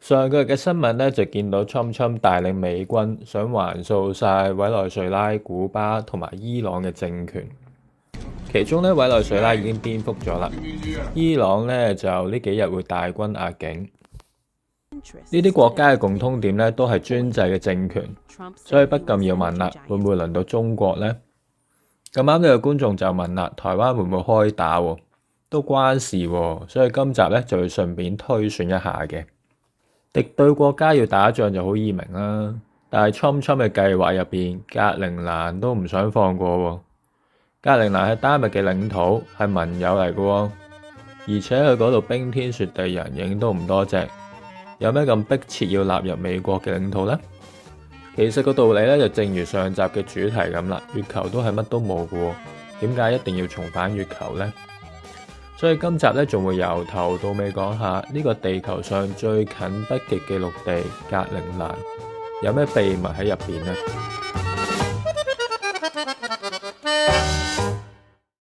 上個月嘅新聞咧就見到Trump帶領美軍想橫掃晒委內瑞拉、古巴同埋伊朗嘅政權，其中咧委內瑞拉已經顛覆咗啦，伊朗咧就呢幾日會大軍壓境。呢啲國家嘅共通點咧都係專制嘅政權，所以不禁要問啦，會唔會輪到中國呢？咁啱呢個觀眾就問啦，台灣會唔會開打喎？都關事喎，所以今集咧就會順便推算一下嘅。敵對國家要打仗就好易明啦，但係Trump嘅計劃入邊，格陵蘭都唔想放過喎。格陵蘭係丹麥嘅領土，係盟友嚟嘅喎，而且佢嗰度冰天雪地，人影都唔多隻，有咩咁迫切要納入美國嘅領土呢？其實個道理咧就正如上集嘅主題咁啦，月球都係乜都冇嘅喎，點解一定要重返月球呢？所以今集咧仲會由頭到尾講下呢個地球上最近北極嘅陸地格陵蘭有咩秘密喺入邊呢？